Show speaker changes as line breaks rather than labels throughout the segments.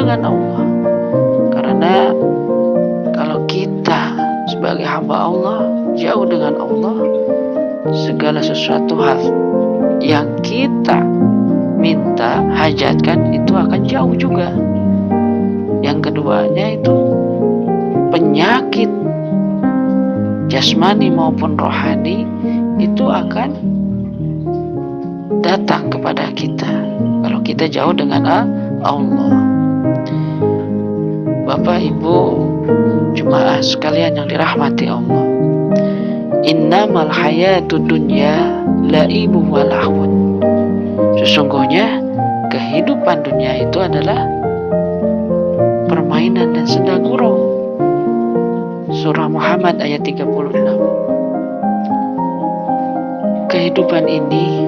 dengan Allah. Karena kalau kita sebagai hamba Allah jauh dengan Allah, segala sesuatu hal yang kita minta, hajatkan itu akan jauh juga. Yang keduanya itu penyakit jasmani maupun rohani itu akan datang kepada kita kalau kita jauh dengan Allah. Bapak Ibu jemaah sekalian yang dirahmati Allah, innamal hayatud dunya laibu wa lahwun. Sesungguhnya kehidupan dunia itu adalah permainan dan senda gurau. Surah Muhammad ayat 36. Kehidupan ini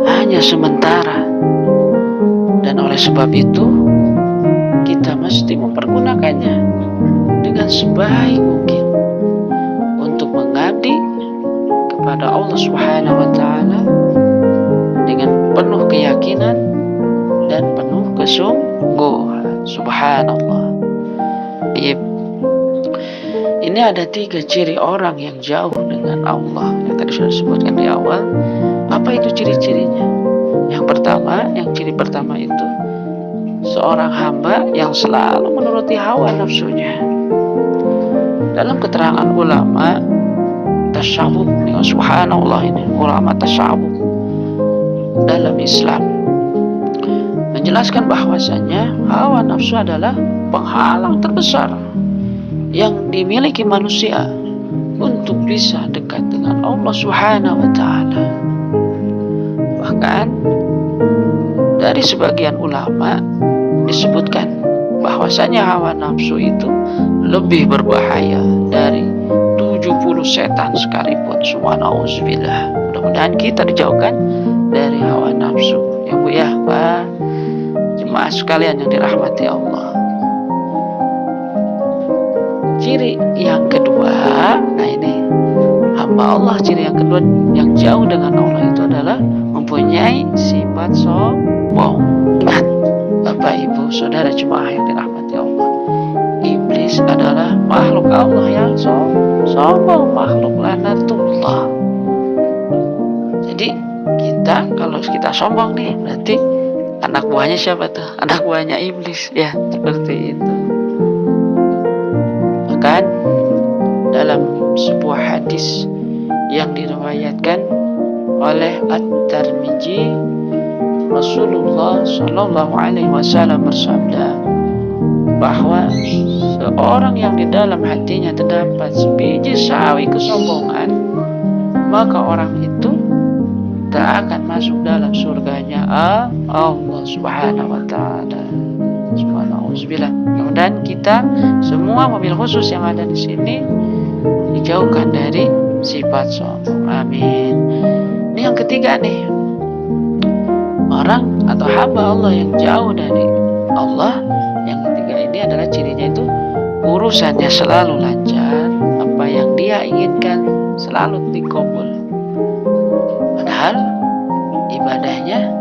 hanya sementara, dan oleh sebab itu kita mesti mempergunakannya dengan sebaik mungkin untuk mengabdi kepada Allah Subhanahu wa taala dengan penuh keyakinan dan penuh kesungguhan. Subhanallah. Ini ada 3 ciri orang yang jauh dengan Allah yang tadi sudah disebutkan di awal. Apa itu ciri-cirinya? Ciri pertama itu seorang hamba yang selalu menuruti hawa nafsunya. Dalam keterangan ulama tasyawuf, subhanallah, ini ulama tasyawuf dalam Islam menjelaskan bahwasanya hawa nafsu adalah penghalang terbesar yang dimiliki manusia untuk bisa dekat dengan Allah Subhanahu wa taala. Bahkan dari sebagian ulama disebutkan bahwasanya hawa nafsu itu lebih berbahaya dari 70 setan sekalipun. Subhanallah. Mudah-mudahan kita dijauhkan dari hawa nafsu. Ya Bu ya, Pak, jemaah sekalian yang dirahmati Allah. Ciri yang kedua, nah ini hamba Allah, ciri yang kedua yang jauh dengan Allah itu adalah mempunyai sifat sombong. Ingat Bapak Ibu Saudara jemaah yang dirahmati Allah, iblis adalah makhluk Allah yang sombong, makhluk laknatullah. Jadi kalau kita sombong nih, berarti anak buahnya siapa tuh? Anak buahnya iblis, ya, seperti itu. Bahkan dalam sebuah hadis yang diriwayatkan oleh At-Tirmidzi, Rasulullah Shallallahu Alaihi Wasallam bersabda bahwa seorang yang di dalam hatinya terdapat sebiji sawi kesombongan, maka orang itu tak akan masuk dalam surganya Allah Subhanahu wa taala. Subhanallah. Dan kita semua mobil khusus yang ada di sini dijauhkan dari sifat sombong. Amin. Ini yang ketiga nih, orang atau hamba Allah yang jauh dari Allah. Yang ketiga ini adalah cirinya itu urusannya selalu lancar, apa yang dia inginkan selalu dikabul. Padahal ibadahnya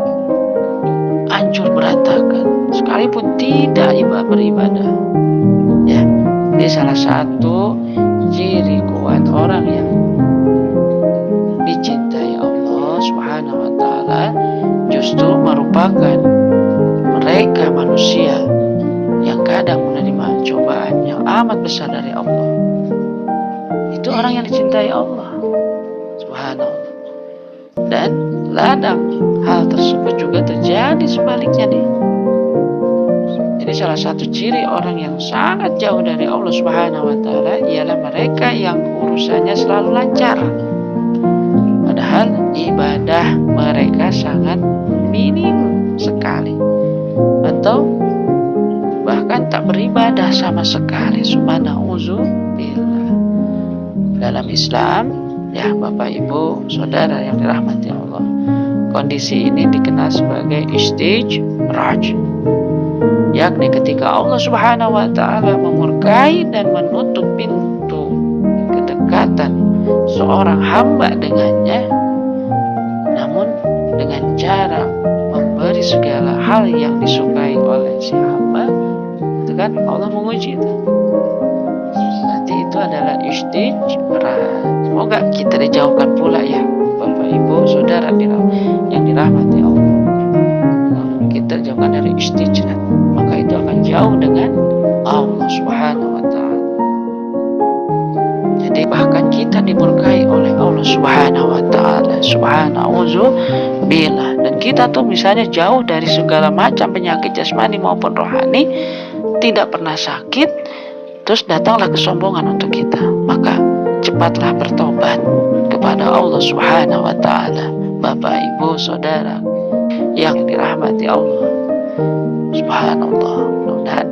hancur berantakan sekalipun tidak beribadah. Ya, ini salah satu ciri kuat orang yang dicintai Allah Subhanahu wa taala, justru merupakan mereka manusia yang kadang menerima cobaan yang amat besar dari Allah. Itu orang yang dicintai Allah Subhanallah. Dan ladang hal tersebut juga terjadi sebaliknya nih. Jadi salah satu ciri orang yang sangat jauh dari Allah Subhanahu wa taala ialah mereka yang urusannya selalu lancar. Padahal ibadah mereka sangat minim sekali, atau bahkan tak beribadah sama sekali. Subhanallah. Dalam Islam, ya Bapak Ibu Saudara yang dirahmati Allah, kondisi ini dikenal sebagai istijraj, yakni ketika Allah Subhanahu wa taala memurkai dan menutup pintu kedekatan seorang hamba dengannya, namun dengan cara memberi segala hal yang disukai oleh si hamba, akan Allah menguji itu. Nanti itu adalah istijrat. Semoga kita dijauhkan pula ya Bapak Ibu Saudara yang dirahmati Allah. Kalau kita dijauhkan dari istijrat, maka itu akan jauh dengan Allah Subhanahu wa Ta'ala. Jadi bahkan kita dimurkai oleh Allah Subhanahu wa Ta'ala. Subhanallah. Dan kita tuh misalnya jauh dari segala macam penyakit jasmani maupun rohani, tidak pernah sakit, terus datanglah kesombongan untuk kita, maka cepatlah bertobat kepada Allah Subhanahu wa Ta'ala. Bapak Ibu Saudara yang dirahmati Allah Subhanallah, mudah-mudahan